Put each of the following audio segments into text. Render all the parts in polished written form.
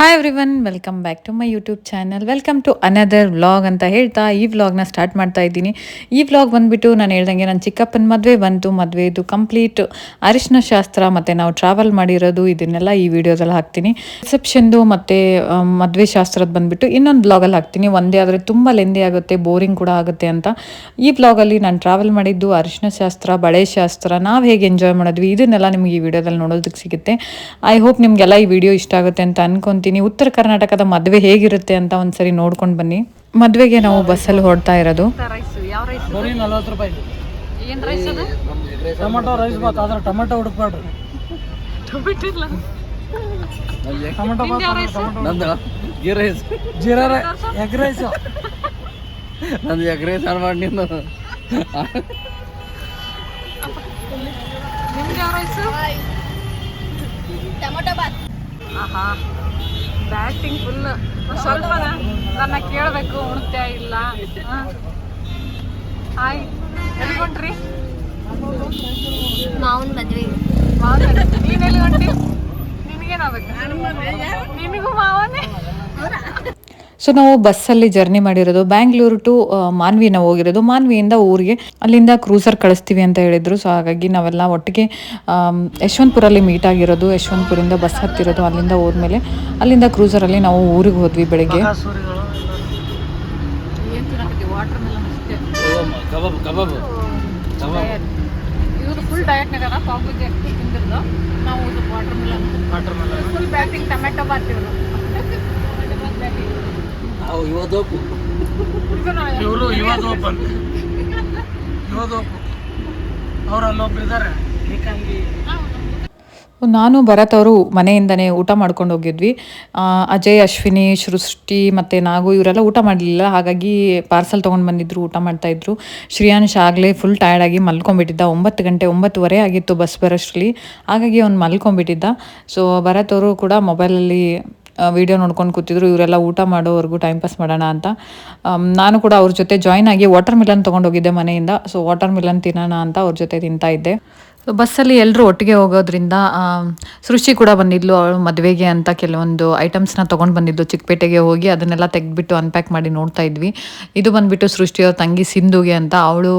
Hi everyone, welcome back to my YouTube channel. Welcome to another vlog ಅಂತ ಹೇಳ್ತಾ ಈ ವ್ಲಾಗ್ನ ಸ್ಟಾರ್ಟ್ ಮಾಡ್ತಾ ಇದ್ದೀನಿ. ಈ ವ್ಲಾಗ್ ಬಂದುಬಿಟ್ಟು ನಾನು ಹೇಳ್ದಂಗೆ ನನ್ನ ಚಿಕ್ಕಪ್ಪನ ಮದುವೆ ಬಂತು. ಮದುವೆದು ಕಂಪ್ಲೀಟ್ ಅರಿಶಿನ ಶಾಸ್ತ್ರ ಮತ್ತು ನಾವು ಟ್ರಾವೆಲ್ ಮಾಡಿರೋದು ಇದನ್ನೆಲ್ಲ ಈ ವಿಡಿಯೋದಲ್ಲಿ ಹಾಕ್ತೀನಿ. ರಿಸೆಪ್ಷನ್ದು ಮತ್ತು ಮದುವೆ ಶಾಸ್ತ್ರದ ಬಂದುಬಿಟ್ಟು ಇನ್ನೊಂದು ವ್ಲಾಗಲ್ಲಿ ಹಾಕ್ತೀನಿ. ಒಂದೇ ಆದರೆ ತುಂಬ ಲೆಂದಿ ಆಗುತ್ತೆ, ಬೋರಿಂಗ್ ಕೂಡ ಆಗುತ್ತೆ ಅಂತ ಈ ವ್ಲಾಗಲ್ಲಿ ನಾನು ಟ್ರಾವೆಲ್ ಮಾಡಿದ್ದು ಅರಿಶಿನ ಶಾಸ್ತ್ರ, ಬಳೆ ಶಾಸ್ತ್ರ, ನಾವು ಹೇಗೆ ಎಂಜಾಯ್ ಮಾಡಿದ್ವಿ ಇದನ್ನೆಲ್ಲ ನಿಮಗೆ ಈ ವಿಡಿಯೋದಲ್ಲಿ ನೋಡೋದಕ್ಕೆ ಸಿಗುತ್ತೆ. ಐ ಹೋಪ್ ನಿಮಗೆಲ್ಲ ಈ ವಿಡಿಯೋ ಇಷ್ಟ ಆಗುತ್ತೆ ಅಂತ ಅನ್ಕೊಂತೀನಿ. ಉತ್ತರ ಕರ್ನಾಟಕದ ಮದುವೆ ಹೇಗಿರುತ್ತೆ ಅಂತ ಒಂದ್ಸರಿ ನೋಡ್ಕೊಂಡು ಬನ್ನಿ. ಮದುವೆಗೆ ನಾವು ಬಸ್ಸಲ್ಲಿ ಹೊರಡ್ತಾ ಇರೋದು. ಟೊಮೆಟೊ ರೈಸ್ ಬಾತ್ ಆದ್ರೆ ಟೊಮೆಟೊ ಹುಡುಕ್ಬೇಡ್ರಿ. ಜೀರಾ ಎಗ್ ರೈಸ್ ನಂದು ಎಗ್ ರೈಸ್ ಮಾಡಿ ನೀನು ಟೊಮೆಟೊ ಬಾತ್. ಆಹಾ, ಬ್ಯಾಟಿಂಗ್ ಫುಲ್. ಸ್ವಲ್ಪ ನನ್ನ ಕೇಳಬೇಕು, ಉಣ್ತಾ ಇಲ್ಲ. ಹಾಯ್, ಎಲ್ಲಿ ಹೊಂಟ್ರಿ? ಮಾವನ ಮದ್ವೆ. ನೀನು ಎಲ್ಲಿ ಹೊಂಟಿ? ನಿನಗೇನಾಗಬೇಕು? ನಿನಗೂ ಮಾವನೇ. ಸೊ ನಾವು ಬಸ್ಸಲ್ಲಿ ಜರ್ನಿ ಮಾಡಿರೋದು ಬ್ಯಾಂಗ್ಳೂರು ಟು ಮಾನ್ವಿನ ಹೋಗಿರೋದು. ಮಾನ್ವಿಯಿಂದ ಊರಿಗೆ, ಅಲ್ಲಿಂದ ಕ್ರೂಸರ್ ಕಳಿಸ್ತೀವಿ ಅಂತ ಹೇಳಿದರು. ಸೊ ಹಾಗಾಗಿ ನಾವೆಲ್ಲ ಒಟ್ಟಿಗೆ ಯಶವಂತಪುರಲ್ಲಿ ಮೀಟ್ ಆಗಿರೋದು. ಯಶವಂತಪುರಿಂದ ಬಸ್ ಹತ್ತಿರೋದು. ಅಲ್ಲಿಂದ ಹೋದ್ಮೇಲೆ ಅಲ್ಲಿಂದ ಕ್ರೂಸರಲ್ಲಿ ನಾವು ಊರಿಗೆ ಹೋದ್ವಿ ಬೆಳಗ್ಗೆ. ಇವರು ಫುಲ್ ಡಯಟ್ನಾಗ ಕಾಂಬಿಗೆ ತಿಂದಿರೋದು. ನಾವು watermelon full batting tomato bath. ನಾನು ಭರತ್ ಅವರು ಮನೆಯಿಂದನೇ ಊಟ ಮಾಡ್ಕೊಂಡು ಹೋಗಿದ್ವಿ. ಅಜಯ್, ಅಶ್ವಿನಿ, ಸೃಷ್ಟಿ ಮತ್ತು ನಾಗು ಇವರೆಲ್ಲ ಊಟ ಮಾಡಲಿಲ್ಲ. ಹಾಗಾಗಿ ಪಾರ್ಸಲ್ ತೊಗೊಂಡು ಬಂದಿದ್ರು, ಊಟ ಮಾಡ್ತಾಯಿದ್ರು. ಶ್ರೇಯಾಂಶ್ ಆಗಲೇ ಫುಲ್ ಟಯರ್ಡಾಗಿ ಮಲ್ಕೊಂಡ್ಬಿಟ್ಟಿದ್ದ. 9:30 ಆಗಿತ್ತು ಬಸ್ ಬರೋಷ್ಟರಲ್ಲಿ. ಹಾಗಾಗಿ ಅವ್ನು ಮಲ್ಕೊಂಡ್ಬಿಟ್ಟಿದ್ದ. ಸೊ ಭರತ್ ಅವರು ಕೂಡ ಮೊಬೈಲಲ್ಲಿ ವಿಡಿಯೋ ನೋಡ್ಕೊಂಡು ಕೂತಿದ್ರು. ಇವರೆಲ್ಲ ಊಟ ಮಾಡೋವರೆಗೂ ಟೈಮ್ ಪಾಸ್ ಮಾಡೋಣ ಅಂತ ನಾನು ಕೂಡ ಅವ್ರ ಜೊತೆ ಜಾಯ್ನ್ ಆಗಿ ವಾಟರ್ ಮಿಲನ್ ತೊಗೊಂಡೋಗಿದ್ದೆ ಮನೆಯಿಂದ. ಸೊ ವಾಟರ್ ಮಿಲನ್ ತಿನ್ನೋಣ ಅಂತ ಅವ್ರ ಜೊತೆ ತಿಂತಾ ಇದ್ದೆ. ಬಸ್ಸಲ್ಲಿ ಎಲ್ಲರೂ ಒಟ್ಟಿಗೆ ಹೋಗೋದ್ರಿಂದ ಸೃಷ್ಟಿ ಕೂಡ ಬಂದಿದ್ಲು. ಅವಳು ಮದುವೆಗೆ ಅಂತ ಕೆಲವೊಂದು ಐಟಮ್ಸ್ನ ತೊಗೊಂಡು ಬಂದಿದ್ದು. ಚಿಕ್ಕಪೇಟೆಗೆ ಹೋಗಿ ಅದನ್ನೆಲ್ಲ ತೆಗೆದ್ಬಿಟ್ಟು ಅನ್ಪ್ಯಾಕ್ ಮಾಡಿ ನೋಡ್ತಾ ಇದ್ವಿ. ಇದು ಬಂದುಬಿಟ್ಟು ಸೃಷ್ಟಿಯವ್ರ ತಂಗಿ ಸಿಂಧುಗೆ ಅಂತ. ಅವಳು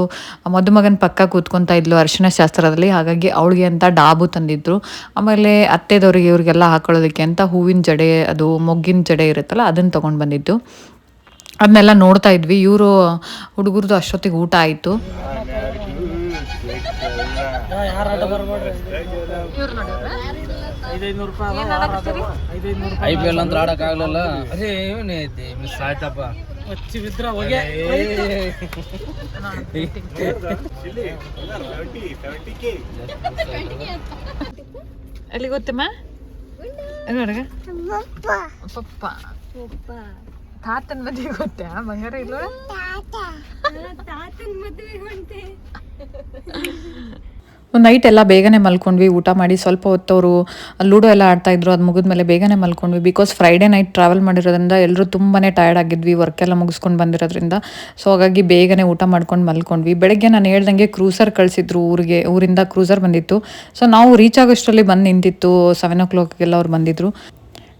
ಮದುಮಗನ ಪಕ್ಕ ಕೂತ್ಕೊತಾ ಇದ್ಲು ಅರಿಶಿನ ಶಾಸ್ತ್ರದಲ್ಲಿ. ಹಾಗಾಗಿ ಅವಳಿಗೆ ಅಂತ ಡಾಬು ತಂದಿದ್ರು. ಆಮೇಲೆ ಅತ್ತೆದವರಿಗೆ ಇವ್ರಿಗೆಲ್ಲ ಹಾಕೊಳ್ಳೋದಕ್ಕೆ ಅಂತ ಹೂವಿನ ಜಡೆ, ಅದು ಮೊಗ್ಗಿನ ಜಡೆ ಇರುತ್ತಲ್ಲ, ಅದನ್ನು ತೊಗೊಂಡು ಬಂದಿದ್ದು. ಅದನ್ನೆಲ್ಲ ನೋಡ್ತಾ ಇದ್ವಿ. ಇವರು ಹುಡುಗರದು ಅಷ್ಟೊತ್ತಿಗೆ ಊಟ ಆಯಿತು. IPL ಅಂತ ಆಡಕ್ ಆಗ್ಲಿಲ್ಲ. ಅದೇ ಏನೈತಿ ಮಿಸ್ ಆಯ್ತಪ್ಪ. ಹಚ್ಚಿ ಬಿದ್ರ ಹೋಗಿ ಎಲ್ಲಿ ಗೊತ್ತಮ್ಮ? ಪಪ್ಪ ತಾತನ ಮದುವೆ ಗೊತ್ತಾ? ಬಂಗಾರ ಇಲ್ಲ ತಾತನ ಮದುವೆ ಹೊಂಟೆ. ನೈಟ್ ಎಲ್ಲ ಬೇಗನೆ ಮಲ್ಕೊಂಡ್ವಿ. ಊಟ ಮಾಡಿ ಸ್ವಲ್ಪ ಹೊತ್ತವರು ಲೂಡೋ ಎಲ್ಲ ಆಡ್ತಾಯಿದ್ರು. ಅದು ಮುಗಿದ್ಮೇಲೆ ಬೇಗನೆ ಮಲ್ಕೊಂಡ್ವಿ. ಬಿಕಾಸ್ ಫ್ರೈಡೇ ನೈಟ್ ಟ್ರಾವೆಲ್ ಮಾಡಿರೋದ್ರಿಂದ ಎಲ್ಲರೂ ತುಂಬಾ ಟಯರ್ಡ್ ಆಗಿದ್ವಿ, ವರ್ಕೆಲ್ಲ ಮುಗಿಸ್ಕೊಂಡು ಬಂದಿರೋದ್ರಿಂದ. ಸೊ ಹಾಗಾಗಿ ಬೇಗನೆ ಊಟ ಮಾಡ್ಕೊಂಡು ಮಲ್ಕೊಂಡ್ವಿ. ಬೆಳಗ್ಗೆ ನಾನು ಹೇಳ್ದಂಗೆ ಕ್ರೂಸರ್ ಕಳಿಸಿದ್ರು ಊರಿಗೆ. ಊರಿಂದ ಕ್ರೂಸರ್ ಬಂದಿತ್ತು. ಸೊ ನಾವು ರೀಚ್ ಆಗೋಷ್ಟರಲ್ಲಿ ಬಂದು ನಿಂತಿತ್ತು. 7 o'clockಗೆಲ್ಲ ಅವ್ರು ಬಂದಿದ್ರು.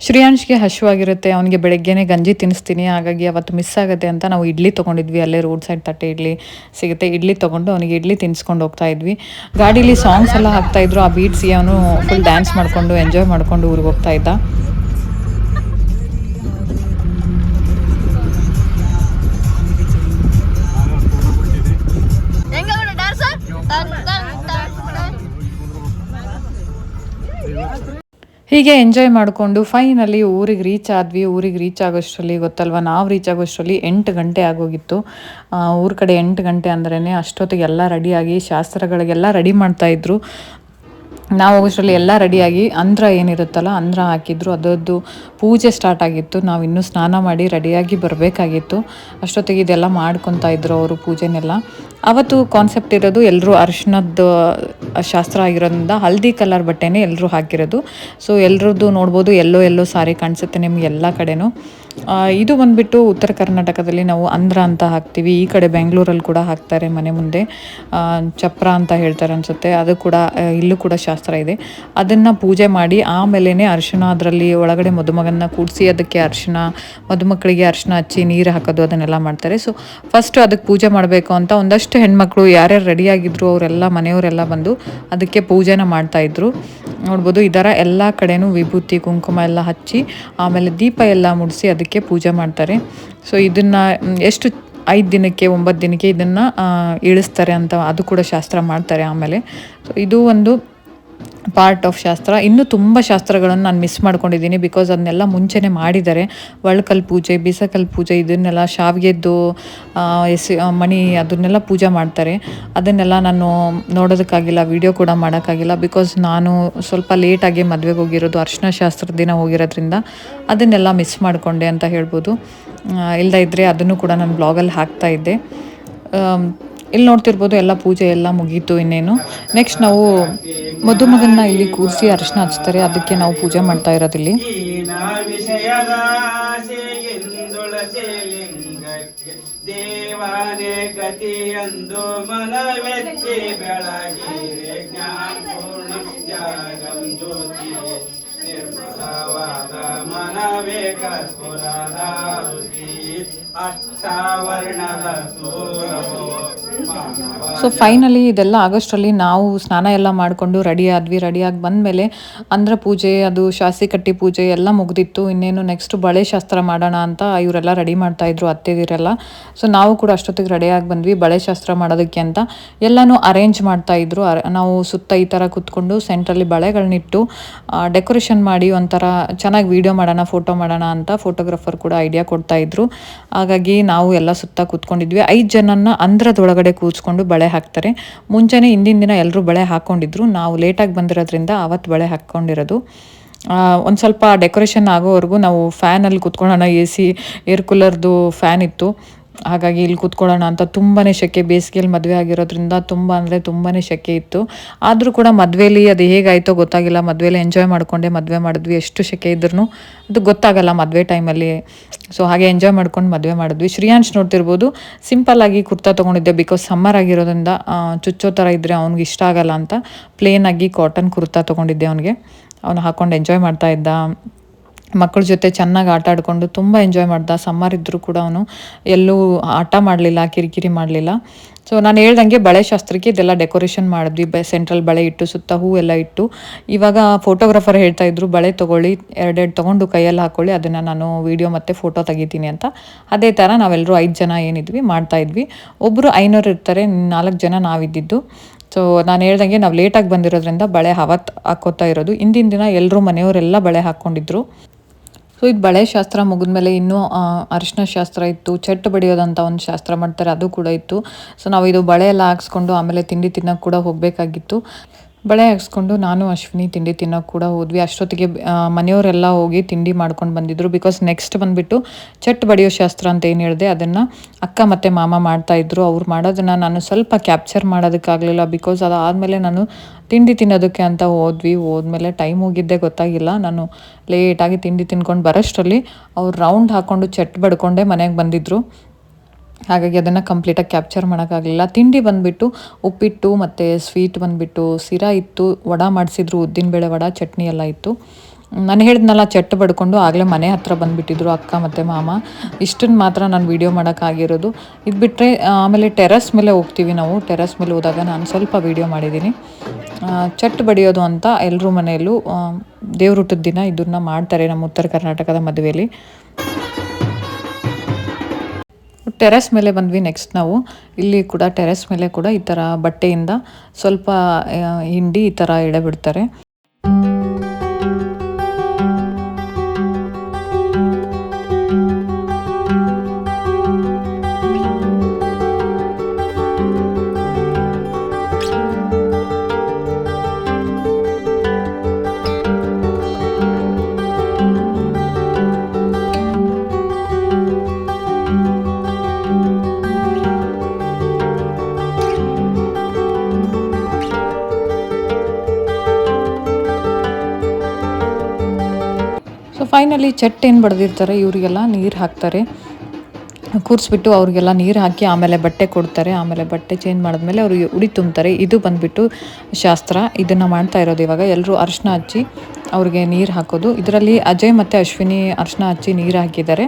ಶ್ರೇಯಾಂಶ್ಗೆ ಹಸಿವಾಗಿರುತ್ತೆ, ಅವನಿಗೆ ಬೆಳಗ್ಗೆನೇ ಗಂಜಿ ತಿನ್ನಿಸ್ತೀನಿ. ಹಾಗಾಗಿ ಅವತ್ತು ಮಿಸ್ ಆಗುತ್ತೆ ಅಂತ ನಾವು ಇಡ್ಲಿ ತೊಗೊಂಡಿದ್ವಿ. ಅಲ್ಲೇ ರೋಡ್ ಸೈಡ್ ತಟ್ಟೆ ಇಡ್ಲಿ ಸಿಗುತ್ತೆ. ಇಡ್ಲಿ ತೊಗೊಂಡು ಅವನಿಗೆ ಇಡ್ಲಿ ತಿನ್ನಿಸ್ಕೊಂಡು ಹೋಗ್ತಾ ಇದ್ವಿ. ಗಾಡೀಲಿ ಸಾಂಗ್ಸ್ ಎಲ್ಲ ಹಾಕ್ತಾಯಿದ್ರು. ಆ ಬೀಟ್ಸ್ಗೆ ಅವನು ಫುಲ್ ಡ್ಯಾನ್ಸ್ ಮಾಡಿಕೊಂಡು ಎಂಜಾಯ್ ಮಾಡಿಕೊಂಡು ಊರಿಗೆ ಹೋಗ್ತಾ ಇದ್ದ. ಹೀಗೆ ಎಂಜಾಯ್ ಮಾಡಿಕೊಂಡು ಫೈನಲಿ ಊರಿಗೆ ರೀಚ್ ಆದ್ವಿ. ಊರಿಗೆ ರೀಚ್ ಆಗೋಷ್ಟರಲ್ಲಿ ಗೊತ್ತಲ್ವ, ನಾವು ರೀಚ್ ಆಗೋಷ್ಟರಲ್ಲಿ 8 ಗಂಟೆ ಆಗೋಗಿತ್ತು. ಊರ ಕಡೆ 8 ಗಂಟೆ ಅಂದ್ರೇ ಅಷ್ಟೊತ್ತಿಗೆ ಎಲ್ಲ ರೆಡಿಯಾಗಿ ಶಾಸ್ತ್ರಗಳಿಗೆಲ್ಲ ರೆಡಿ ಮಾಡ್ತಾಯಿದ್ರು. ನಾವು ಹೋಗೋಷ್ಟರಲ್ಲಿ ಎಲ್ಲ ರೆಡಿಯಾಗಿ ಅಂದ್ರ ಏನಿರುತ್ತಲ್ಲ, ಅಂದ್ರ ಹಾಕಿದ್ರು. ಅದರದ್ದು ಪೂಜೆ ಸ್ಟಾರ್ಟ್ ಆಗಿತ್ತು. ನಾವು ಇನ್ನೂ ಸ್ನಾನ ಮಾಡಿ ರೆಡಿಯಾಗಿ ಬರಬೇಕಾಗಿತ್ತು. ಅಷ್ಟೊತ್ತಿಗೆ ಇದೆಲ್ಲ ಮಾಡ್ಕೊತಾ ಇದ್ರು ಅವರು ಪೂಜೆನೆಲ್ಲ. ಅವತ್ತು ಕಾನ್ಸೆಪ್ಟ್ ಇರೋದು ಎಲ್ಲರೂ ಅರಿಶಿನದ ಶಾಸ್ತ್ರ ಆಗಿರೋದ್ರಿಂದ ಹಲ್ದಿ ಕಲರ್ ಬಟ್ಟೆನೇ ಎಲ್ಲರೂ ಹಾಕಿರೋದು. ಸೊ ಎಲ್ಲರದ್ದು ನೋಡ್ಬೋದು, ಎಲ್ಲೋ ಸಾರಿ ಕಾಣಿಸುತ್ತೆ ನಿಮ್ಗೆ ಎಲ್ಲ ಕಡೆನೂ. ಇದು ಬಂದುಬಿಟ್ಟು ಉತ್ತರ ಕರ್ನಾಟಕದಲ್ಲಿ ನಾವು ಅಂದ್ರ ಅಂತ ಹಾಕ್ತೀವಿ. ಈ ಕಡೆ ಬೆಂಗಳೂರಲ್ಲಿ ಕೂಡ ಹಾಕ್ತಾರೆ ಮನೆ ಮುಂದೆ. ಚಪ್ರ ಅಂತ ಹೇಳ್ತಾರೆ ಅನಿಸುತ್ತೆ. ಅದು ಕೂಡ ಇಲ್ಲೂ ಕೂಡ ಶಾಸ್ತ್ರ ಇದೆ. ಅದನ್ನು ಪೂಜೆ ಮಾಡಿ ಆಮೇಲೆ ಅರಿಶಿಣ ಅದರಲ್ಲಿ ಒಳಗಡೆ ಮದುಮಗನ್ನ ಕೂಡಿಸಿ ಅದಕ್ಕೆ ಅರಿಶಿಣ, ಮದುಮಕ್ಕಳಿಗೆ ಅರಿಶಿಣ ಹಚ್ಚಿ ನೀರು ಹಾಕೋದು ಅದನ್ನೆಲ್ಲ ಮಾಡ್ತಾರೆ. ಸೊ ಫಸ್ಟು ಅದಕ್ಕೆ ಪೂಜೆ ಮಾಡಬೇಕು ಅಂತ ಒಂದಷ್ಟು ಹೆಣ್ಮಕ್ಳು ಯಾರ್ಯಾರು ರೆಡಿಯಾಗಿದ್ದರು ಅವರೆಲ್ಲ ಮನೆಯವರೆಲ್ಲ ಬಂದು ಅದಕ್ಕೆ ಪೂಜೆನ ಮಾಡ್ತಾಯಿದ್ರು. ನೋಡ್ಬೋದು ಇದರ ಎಲ್ಲ ಕಡೆನೂ ವಿಭೂತಿ ಕುಂಕುಮ ಎಲ್ಲ ಹಚ್ಚಿ ಆಮೇಲೆ ದೀಪ ಎಲ್ಲ ಮುಡಿಸಿ ಅದಕ್ಕೆ ಪೂಜೆ ಮಾಡ್ತಾರೆ. ಸೊ ಇದನ್ನು ಎಷ್ಟು 5 ದಿನಕ್ಕೆ 9 ದಿನಕ್ಕೆ ಇದನ್ನು ಇಳಿಸ್ತಾರೆ ಅಂತ ಅದು ಕೂಡ ಶಾಸ್ತ್ರ ಮಾಡ್ತಾರೆ ಆಮೇಲೆ. ಸೊ ಇದು ಒಂದು ಪಾರ್ಟ್ ಆಫ್ ಶಾಸ್ತ್ರ. ಇನ್ನೂ ತುಂಬ ಶಾಸ್ತ್ರಗಳನ್ನು ನಾನು ಮಿಸ್ ಮಾಡ್ಕೊಂಡಿದ್ದೀನಿ, ಬಿಕಾಸ್ ಅದನ್ನೆಲ್ಲ ಮುಂಚೆನೇ ಮಾಡಿದ್ದಾರೆ. ಒಳ್ಕಲ್ ಪೂಜೆ, ಬೀಸಕಲ್ ಪೂಜೆ, ಇದನ್ನೆಲ್ಲ ಶಾವಿಗೆದ್ದು ಮಣಿ ಅದನ್ನೆಲ್ಲ ಪೂಜೆ ಮಾಡ್ತಾರೆ. ಅದನ್ನೆಲ್ಲ ನಾನು ನೋಡೋದಕ್ಕಾಗಿಲ್ಲ, ವಿಡಿಯೋ ಕೂಡ ಮಾಡೋಕ್ಕಾಗಿಲ್ಲ, ಬಿಕಾಸ್ ನಾನು ಸ್ವಲ್ಪ ಲೇಟಾಗಿ ಮದುವೆಗೆ ಹೋಗಿರೋದು, ಅರ್ಶಿನ ಶಾಸ್ತ್ರದ ದಿನ ಹೋಗಿರೋದ್ರಿಂದ ಅದನ್ನೆಲ್ಲ ಮಿಸ್ ಮಾಡಿಕೊಂಡೆ ಅಂತ ಹೇಳ್ಬೋದು. ಇಲ್ಲದೇ ಇದ್ದರೆ ಅದನ್ನು ಕೂಡ ನಾನು ಬ್ಲಾಗಲ್ಲಿ ಹಾಕ್ತಾಯಿದ್ದೆ. ಇಲ್ಲಿ ನೋಡ್ತಿರ್ಬೋದು ಎಲ್ಲ ಪೂಜೆ ಎಲ್ಲ ಮುಗೀತು. ಇನ್ನೇನು ನೆಕ್ಸ್ಟ್ ನಾವು ಮದುಮಗನ್ನ ಇಲ್ಲಿ ಕೂರಿಸಿ ಅರಿಶಿನ ಹಚ್ತಾರೆ, ಅದಕ್ಕೆ ನಾವು ಪೂಜೆ ಮಾಡ್ತಾ ಇರೋದಿಲ್ಲಿ. ದೇವಾನೆ ಗತಿಯಂದು ಮನವೆತ್ತಿ ಬೆಳಗಿರೆ ಜ್ಞಾನಪೂರ್ಣ ಜಾಗಂ ಜ್ಯೋತಿ ನಿರ್ಮಲವಾದ ಮನವೇ ಕರ್ಪೂರದಾರುತಿ ಅಷ್ಟಾವರ್ಣದ ಸೂರವೋ. ಸೊ ಫೈನಲಿ ಇದೆಲ್ಲ ಆಗಸ್ಟಲ್ಲಿ ನಾವು ಸ್ನಾನ ಎಲ್ಲ ಮಾಡಿಕೊಂಡು ರೆಡಿ ಆಗಿ ಬಂದಮೇಲೆ ಅಂದ್ರ ಪೂಜೆ, ಅದು ಶಾಸಿ ಕಟ್ಟಿ ಪೂಜೆ ಎಲ್ಲ ಮುಗ್ದಿತ್ತು. ಇನ್ನೇನು ನೆಕ್ಸ್ಟ್ ಬಳೆ ಶಾಸ್ತ್ರ ಮಾಡೋಣ ಅಂತ ಇವರೆಲ್ಲ ರೆಡಿ ಮಾಡ್ತಾಯಿದ್ರು ಅತ್ತೆದಿರೆಲ್ಲ. ಸೊ ನಾವು ಕೂಡ ಅಷ್ಟೊತ್ತಿಗೆ ರೆಡಿಯಾಗಿ ಬಂದ್ವಿ ಬಳೆ ಶಾಸ್ತ್ರ ಮಾಡೋದಕ್ಕೆ ಅಂತ. ಎಲ್ಲನೂ ಅರೇಂಜ್ ಮಾಡ್ತಾಯಿದ್ರು. ನಾವು ಸುತ್ತ ಈ ಥರ ಕೂತ್ಕೊಂಡು ಸೆಂಟ್ರಲ್ಲಿ ಬಳೆಗಳನ್ನಿಟ್ಟು ಡೆಕೋರೇಷನ್ ಮಾಡಿ ಒಂಥರ ಚೆನ್ನಾಗಿ ವೀಡಿಯೋ ಮಾಡೋಣ, ಫೋಟೋ ಮಾಡೋಣ ಅಂತ ಫೋಟೋಗ್ರಾಫರ್ ಕೂಡ ಐಡಿಯಾ ಕೊಡ್ತಾಯಿದ್ರು. ಹಾಗಾಗಿ ನಾವು ಎಲ್ಲ ಸುತ್ತ ಕೂತ್ಕೊಂಡಿದ್ವಿ. 5 ಜನನ ಅಂದ್ರದೊಳಗಡೆ ಕೂರಿಸ್ಕೊಂಡು ಬಳೆ ಹಾಕ್ತಾರೆ. ಮುಂಚೆನೇ ಹಿಂದಿನ ದಿನ ಎಲ್ಲರೂ ಬಳೆ ಹಾಕ್ಕೊಂಡಿದ್ರು. ನಾವು ಲೇಟಾಗಿ ಬಂದಿರೋದ್ರಿಂದ ಅವತ್ತು ಬಳೆ ಹಾಕ್ಕೊಂಡಿರೋದು. ಒಂದು ಸ್ವಲ್ಪ ಡೆಕೋರೇಷನ್ ಆಗೋವರೆಗೂ ನಾವು ಫ್ಯಾನಲ್ಲಿ ಕೂತ್ಕೊಳ್ಳೋಣ, ಏರ್ ಕೂಲರ್ದು ಫ್ಯಾನ್ ಇತ್ತು, ಹಾಗಾಗಿ ಇಲ್ಲಿ ಕೂತ್ಕೊಳ್ಳೋಣ ಅಂತ. ತುಂಬಾ ಸೆಕೆ, ಬೇಸಿಗೆಯಲ್ಲಿ ಮದುವೆ ಆಗಿರೋದ್ರಿಂದ ತುಂಬ ಅಂದರೆ ತುಂಬಾ ಸೆಕೆ ಇತ್ತು. ಆದರೂ ಕೂಡ ಮದುವೆಲಿ ಅದು ಹೇಗಾಯಿತೋ ಗೊತ್ತಾಗಿಲ್ಲ, ಮದುವೆಲಿ ಎಂಜಾಯ್ ಮಾಡಿಕೊಂಡೆ ಮದುವೆ ಮಾಡಿದ್ವಿ. ಎಷ್ಟು ಸೆಕೆ ಇದ್ರೂ ಅದು ಗೊತ್ತಾಗಲ್ಲ ಮದುವೆ ಟೈಮಲ್ಲಿ. ಸೊ ಹಾಗೆ ಎಂಜಾಯ್ ಮಾಡ್ಕೊಂಡು ಮದುವೆ ಮಾಡಿದ್ವಿ. ಶ್ರೇಯಾಂಶ್ ನೋಡ್ತಿರ್ಬೋದು, ಸಿಂಪಲ್ಲಾಗಿ ಕುರ್ತಾ ತೊಗೊಂಡಿದ್ದೆ, ಬಿಕಾಸ್ ಸಮ್ಮರ್ ಆಗಿರೋದ್ರಿಂದ ಚುಚ್ಚೋ ಥರ ಇದ್ದರೆ ಅವ್ನಿಗೆ ಇಷ್ಟ ಆಗಲ್ಲ ಅಂತ ಪ್ಲೇನಾಗಿ ಕಾಟನ್ ಕುರ್ತಾ ತೊಗೊಂಡಿದ್ದೆ ಅವನಿಗೆ. ಅವನು ಹಾಕ್ಕೊಂಡು ಎಂಜಾಯ್ ಮಾಡ್ತಾ ಇದ್ದ. ಮಕ್ಕಳ ಜೊತೆ ಚೆನ್ನಾಗಿ ಆಟ ಆಡಿಕೊಂಡು ತುಂಬ ಎಂಜಾಯ್ ಮಾಡ್ದ. ಸಮ್ಮರ್ ಇದ್ದರೂ ಕೂಡ ಅವನು ಎಲ್ಲೂ ಆಟ ಮಾಡಲಿಲ್ಲ, ಕಿರಿಕಿರಿ ಮಾಡಲಿಲ್ಲ. ಸೊ ನಾನು ಹೇಳ್ದಂಗೆ ಬಳೆ ಶಾಸ್ತ್ರಕ್ಕೆ ಇದೆಲ್ಲ ಡೆಕೋರೇಷನ್ ಮಾಡಿದ್ವಿ. ಸೆಂಟ್ರಲ್ ಬಳೆ ಇಟ್ಟು ಸುತ್ತ ಹೂ ಎಲ್ಲ ಇಟ್ಟು. ಇವಾಗ ಫೋಟೋಗ್ರಾಫರ್ ಹೇಳ್ತಾಯಿದ್ರು ಬಳೆ ತೊಗೊಳ್ಳಿ, 2 ತೊಗೊಂಡು ಕೈಯಲ್ಲಿ ಹಾಕ್ಕೊಳ್ಳಿ, ಅದನ್ನು ನಾನು ವೀಡಿಯೋ ಮತ್ತು ಫೋಟೋ ತೆಗಿತೀನಿ ಅಂತ. ಅದೇ ಥರ ನಾವೆಲ್ಲರೂ 5 ಜನ ಏನಿದ್ವಿ ಮಾಡ್ತಾಯಿದ್ವಿ. ಒಬ್ಬರು 500 ಇರ್ತಾರೆ, 4 ಜನ ನಾವಿದ್ದಿದ್ದು. ಸೊ ನಾನು ಹೇಳ್ದಂಗೆ ನಾವು ಲೇಟಾಗಿ ಬಂದಿರೋದ್ರಿಂದ ಬಳೆ ಅವತ್ತು ಹಾಕ್ಕೋತಾ ಇರೋದು. ಹಿಂದಿನ ದಿನ ಎಲ್ಲರೂ ಮನೆಯವರೆಲ್ಲ ಬಳೆ ಹಾಕ್ಕೊಂಡಿದ್ರು. ಸೊ ಇದು ಬಳೆ ಶಾಸ್ತ್ರ ಮುಗಿದ್ಮೇಲೆ ಇನ್ನೂ ಅರಿಶಿನ ಶಾಸ್ತ್ರ ಇತ್ತು, ಚಟ್ಟು ಬಡಿಯೋದಂತ ಒಂದು ಶಾಸ್ತ್ರ ಮಾಡ್ತಾರೆ, ಅದು ಕೂಡ ಇತ್ತು. ಸೊ ನಾವು ಇದು ಬಳೆ ಎಲ್ಲ ಹಾಕ್ಸ್ಕೊಂಡು ಆಮೇಲೆ ತಿಂಡಿ ತಿನ್ನೋಕ್ಕೆ ಕೂಡ ಹೋಗಬೇಕಾಗಿತ್ತು. ಬಳೆ ಹಾಕ್ಸ್ಕೊಂಡು ನಾನು ಅಶ್ವಿನಿ ತಿಂಡಿ ತಿನ್ನೋಕೆ ಕೂಡ ಹೋದ್ವಿ. ಅಷ್ಟೊತ್ತಿಗೆ ಮನೆಯವರೆಲ್ಲ ಹೋಗಿ ತಿಂಡಿ ಮಾಡ್ಕೊಂಡು ಬಂದಿದ್ದರು. ಬಿಕಾಸ್ ನೆಕ್ಸ್ಟ್ ಬಂದುಬಿಟ್ಟು ಚಟ್ಟು ಬಡಿಯೋ ಶಾಸ್ತ್ರ ಅಂತ ಏನು ಹೇಳಿದೆ ಅದನ್ನು ಅಕ್ಕ ಮತ್ತು ಮಾಮ ಮಾಡ್ತಾಯಿದ್ರು. ಅವ್ರು ಮಾಡೋದನ್ನು ನಾನು ಸ್ವಲ್ಪ ಕ್ಯಾಪ್ಚರ್ ಮಾಡೋದಕ್ಕಾಗಲಿಲ್ಲ, ಬಿಕಾಸ್ ಅದಾದಮೇಲೆ ನಾನು ತಿಂಡಿ ತಿನ್ನೋದಕ್ಕೆ ಅಂತ ಹೋದ್ಮೇಲೆ ಟೈಮ್ ಹೋಗಿದ್ದೇ ಗೊತ್ತಾಗಿಲ್ಲ. ನಾನು ಲೇಟಾಗಿ ತಿಂಡಿ ತಿನ್ಕೊಂಡು ಬರೋಷ್ಟರಲ್ಲಿ ಅವ್ರು ರೌಂಡ್ ಹಾಕ್ಕೊಂಡು ಚಟ್ಟು ಬಡ್ಕೊಂಡೇ ಮನೆಗೆ ಬಂದಿದ್ದರು. ಹಾಗಾಗಿ ಅದನ್ನು ಕಂಪ್ಲೀಟಾಗಿ ಕ್ಯಾಪ್ಚರ್ ಮಾಡೋಕ್ಕಾಗಲಿಲ್ಲ. ತಿಂಡಿ ಬಂದುಬಿಟ್ಟು ಉಪ್ಪಿಟ್ಟು ಮತ್ತು ಸ್ವೀಟ್ ಬಂದುಬಿಟ್ಟು ಸಿರಾ ಇತ್ತು, ವಡೆ ಮಾಡಿಸಿದ್ರು, ಉದ್ದಿನಬೇಳೆ ವಡೆ, ಚಟ್ನಿ ಎಲ್ಲ ಇತ್ತು. ನಾನು ಹೇಳಿದ್ನಲ್ಲ ಚಟ್ಟು ಬಡ್ಕೊಂಡು ಆಗಲೇ ಮನೆ ಹತ್ರ ಬಂದುಬಿಟ್ಟಿದ್ರು ಅಕ್ಕ ಮತ್ತು ಮಾಮ. ಇಷ್ಟನ್ನು ಮಾತ್ರ ನಾನು ವೀಡಿಯೋ ಮಾಡೋಕ್ಕಾಗಿರೋದು. ಇದು ಬಿಟ್ಟರೆ ಆಮೇಲೆ ಟೆರಸ್ ಮೇಲೆ ಹೋಗ್ತೀವಿ ನಾವು. ಟೆರಸ್ ಮೇಲೆ ಹೋದಾಗ ನಾನು ಸ್ವಲ್ಪ ವೀಡಿಯೋ ಮಾಡಿದ್ದೀನಿ. ಚಟ್ಟು ಬಡಿಯೋದು ಅಂತ ಎಲ್ಲರೂ ಮನೆಯಲ್ಲೂ ದೇವ್ರೂಟದ ದಿನ ಇದನ್ನು ಮಾಡ್ತಾರೆ ನಮ್ಮ ಉತ್ತರ ಕರ್ನಾಟಕದ ಮದುವೆಯಲ್ಲಿ. ಟೆರೆಸ್ ಮೇಲೆ ಬಂದ್ವಿ. ನೆಕ್ಸ್ಟ್ ನಾವು ಇಲ್ಲಿ ಕೂಡ ಟೆರೆಸ್ ಮೇಲೆ ಕೂಡ ಈ ಥರ ಬಟ್ಟೆಯಿಂದ ಸ್ವಲ್ಪ ಹಿಂಡಿ ಈ ಥರ ಎಳೆ ಬಿಡ್ತಾರೆ. ಫೈನಲಿ ಚಟ್ ಏನು ಬಡ್ದಿರ್ತಾರೆ ಇವರಿಗೆಲ್ಲ ನೀರು ಹಾಕ್ತಾರೆ. ಕೂರಿಸ್ಬಿಟ್ಟು ಅವ್ರಿಗೆಲ್ಲ ನೀರು ಹಾಕಿ ಆಮೇಲೆ ಬಟ್ಟೆ ಕೊಡ್ತಾರೆ. ಆಮೇಲೆ ಬಟ್ಟೆ ಚೇಂಜ್ ಮಾಡಿದ್ಮೇಲೆ ಅವ್ರಿಗೆ ಉಡಿ ತುಂಬ್ತಾರೆ. ಇದು ಬಂದುಬಿಟ್ಟು ಶಾಸ್ತ್ರ. ಇದನ್ನು ಮಾಡ್ತಾ ಇರೋದು ಇವಾಗ ಎಲ್ಲರೂ ಅರಿಶಿನ ಹಚ್ಚಿ ಅವ್ರಿಗೆ ನೀರು ಹಾಕೋದು. ಇದರಲ್ಲಿ ಅಜಯ್ ಮತ್ತು ಅಶ್ವಿನಿ ಅರಿಶಿನ ಹಚ್ಚಿ ನೀರು ಹಾಕಿದ್ದಾರೆ.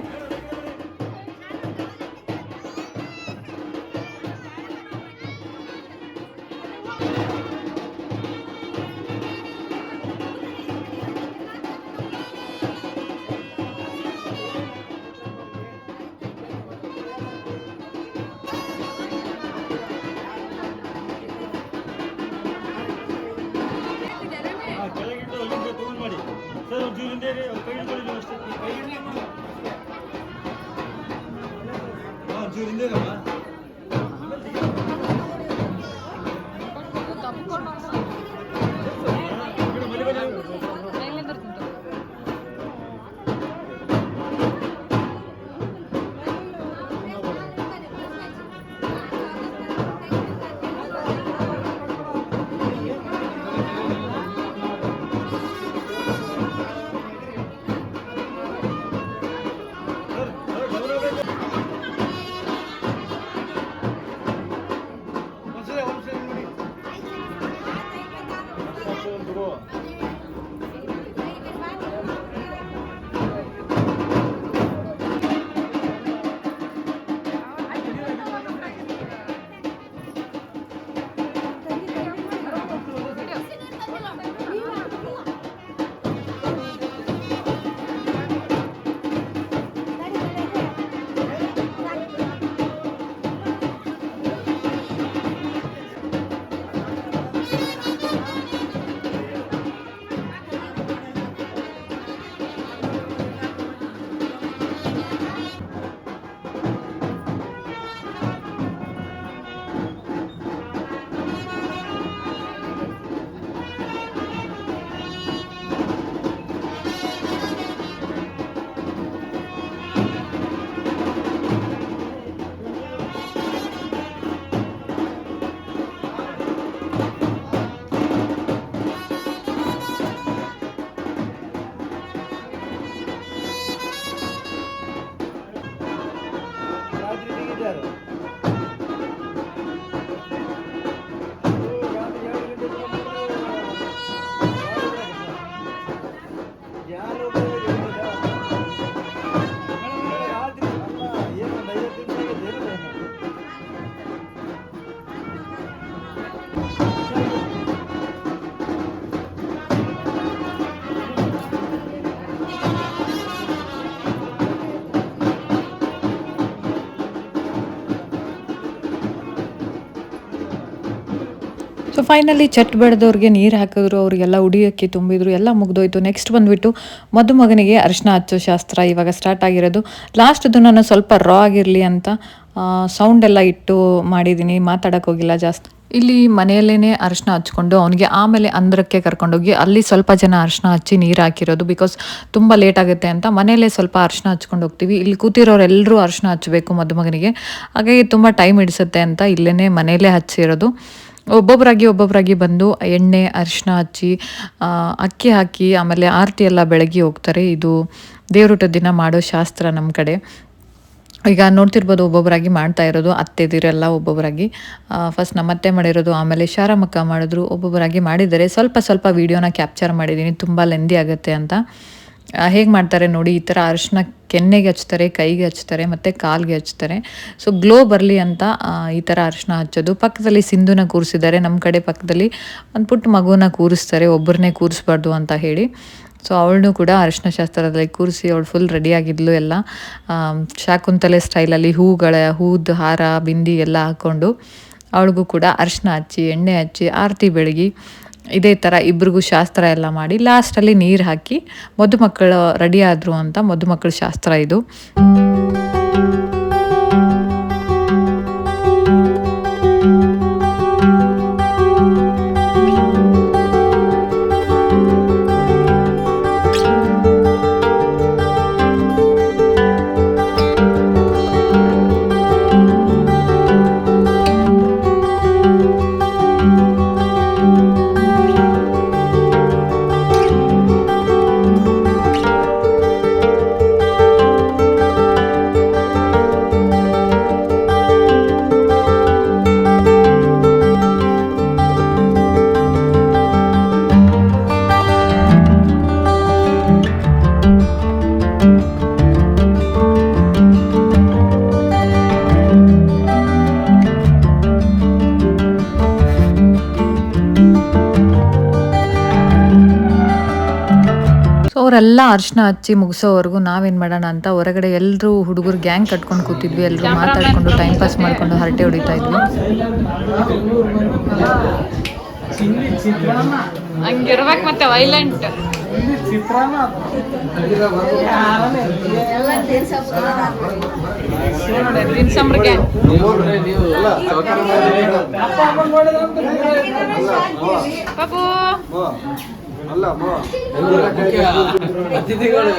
ಸೊ ಫೈನಲಿ ಚಟ್ ಬೆಳೆದವ್ರಿಗೆ ನೀರು ಹಾಕಿದ್ರು, ಅವರಿಗೆಲ್ಲ ಉಡಿಯೋಕ್ಕೆ ತುಂಬಿದ್ರು, ಎಲ್ಲ ಮುಗ್ದೋಯ್ತು. ನೆಕ್ಸ್ಟ್ ಬಂದುಬಿಟ್ಟು ಮದುಮಗನಿಗೆ ಅರಿಶಿನ ಹಚ್ಚೋ ಶಾಸ್ತ್ರ ಇವಾಗ ಸ್ಟಾರ್ಟ್ ಆಗಿರೋದು. ಲಾಸ್ಟ್ದು ನಾನು ಸ್ವಲ್ಪ ರಾ ಆಗಿರಲಿ ಅಂತ ಸೌಂಡ್ ಎಲ್ಲ ಇಟ್ಟು ಮಾಡಿದ್ದೀನಿ, ಮಾತಾಡೋಕ್ಕೆ ಹೋಗಿಲ್ಲ ಜಾಸ್ತಿ. ಇಲ್ಲಿ ಮನೆಯಲ್ಲೇ ಅರಿಶಿನ ಹಚ್ಕೊಂಡು ಅವನಿಗೆ ಆಮೇಲೆ ಅಂದ್ರಕ್ಕೆ ಕರ್ಕೊಂಡೋಗಿ ಅಲ್ಲಿ ಸ್ವಲ್ಪ ಜನ ಅರಿಶಿನ ಹಚ್ಚಿ ನೀರು ಹಾಕಿರೋದು. ಬಿಕಾಸ್ ತುಂಬ ಲೇಟ್ ಆಗುತ್ತೆ ಅಂತ ಮನೆಯಲ್ಲೇ ಸ್ವಲ್ಪ ಅರಿಶಿನ ಹಚ್ಕೊಂಡು ಹೋಗ್ತೀವಿ. ಇಲ್ಲಿ ಕೂತಿರೋರೆಲ್ಲರೂ ಅರಿಶಿನ ಹಚ್ಚಬೇಕು ಮದುಮಗನಿಗೆ, ಹಾಗಾಗಿ ತುಂಬ ಟೈಮ್ ಹಿಡಿಸುತ್ತೆ ಅಂತ ಇಲ್ಲೇ ಮನೆಯಲ್ಲೇ ಹಚ್ಚಿರೋದು. ಒಬ್ಬೊಬ್ಬರಾಗಿ ಬಂದು ಎಣ್ಣೆ ಅರಿಶಿನ ಹಚ್ಚಿ ಅಕ್ಕಿ ಹಾಕಿ ಆಮೇಲೆ ಆರತಿ ಎಲ್ಲ ಬೆಳಗ್ಗೆ ಹೋಗ್ತಾರೆ. ಇದು ದೇವ್ರೂಟದ ದಿನ ಮಾಡೋ ಶಾಸ್ತ್ರ ನಮ್ಮ ಕಡೆ. ಈಗ ನೋಡ್ತಿರ್ಬೋದು ಒಬ್ಬೊಬ್ಬರಾಗಿ ಮಾಡ್ತಾ ಇರೋದು, ಅತ್ತೆದಿರೆಲ್ಲ ಒಬ್ಬೊಬ್ಬರಾಗಿ. ಫಸ್ಟ್ ನಮ್ಮತ್ತೆ ಮಾಡಿರೋದು, ಆಮೇಲೆ ಶಾರಮಕ್ಕ ಮಾಡಿದ್ರು, ಒಬ್ಬೊಬ್ಬರಾಗಿ ಮಾಡಿದ್ದಾರೆ. ಸ್ವಲ್ಪ ವೀಡಿಯೋನ ಕ್ಯಾಪ್ಚರ್ ಮಾಡಿದ್ದೀನಿ, ತುಂಬ ಲೆಂದಿ ಆಗುತ್ತೆ ಅಂತ. ಹೇಗೆ ಮಾಡ್ತಾರೆ ನೋಡಿ, ಈ ಥರ ಅರಿಶಿನ ಕೆನ್ನೆಗೆ ಹಚ್ತಾರೆ, ಕೈಗೆ ಹಚ್ತಾರೆ ಮತ್ತು ಕಾಲಿಗೆ ಹಚ್ತಾರೆ. ಸೊ ಗ್ಲೋ ಬರಲಿ ಅಂತ ಈ ಥರ ಅರಿಶಿನ ಹಚ್ಚೋದು. ಪಕ್ಕದಲ್ಲಿ ಸಿಂಧುನ ಕೂರಿಸಿದ್ದಾರೆ, ನಮ್ಮ ಕಡೆ ಪಕ್ಕದಲ್ಲಿ ಒಂದು ಪುಟ್ಟ ಮಗುನ ಕೂರಿಸ್ತಾರೆ, ಒಬ್ಬರನ್ನೇ ಕೂರಿಸ್ಬಾರ್ದು ಅಂತ ಹೇಳಿ. ಸೊ ಅವಳನ್ನೂ ಕೂಡ ಅರಿಶಿನ ಶಾಸ್ತ್ರದಲ್ಲಿ ಕೂರಿಸಿ ಅವಳು ಫುಲ್ ರೆಡಿಯಾಗಿದ್ಲು. ಎಲ್ಲ ಶಾಕುಂತಲೆ ಸ್ಟೈಲಲ್ಲಿ ಹೂದು ಹಾರ ಬಿಂದಿ ಎಲ್ಲ ಹಾಕ್ಕೊಂಡು ಅವಳಿಗೂ ಕೂಡ ಅರಿಶಿನ ಹಚ್ಚಿ ಎಣ್ಣೆ ಹಚ್ಚಿ ಆರತಿ ಬೆಳಗಿ ಇದೇ ಥರ ಇಬ್ರಿಗೂ ಶಾಸ್ತ್ರ ಎಲ್ಲ ಮಾಡಿ ಲಾಸ್ಟಲ್ಲಿ ನೀರು ಹಾಕಿ ಮದುಮಕ್ಕಳು ರೆಡಿ ಆದರು ಅಂತ ಮದುಮಕ್ಕಳ ಶಾಸ್ತ್ರ ಇದು. ಅವರೆಲ್ಲ ಅರ್ಶಿನ ಹಚ್ಚಿ ಮುಗಿಸೋವರೆಗೂ ನಾವೇನು ಮಾಡೋಣ ಅಂತ ಹೊರಗಡೆ ಎಲ್ಲರೂ ಹುಡುಗರು ಗ್ಯಾಂಗ್ ಕಟ್ಕೊಂಡು ಕೂತಿದ್ವಿ. ಎಲ್ಲರೂ ಮಾತಾಡ್ಕೊಂಡು ಟೈಮ್ ಪಾಸ್ ಮಾಡಿಕೊಂಡು ಹರಟೆ ಹೊಡಿತಾ ಇದ್ವಿ. ಹಂಗಿರ್ಬೇಕು ಮತ್ತೆ ವೈಲೆಂಟ್ ಬಾಬು ಅತಿಥಿಗಳು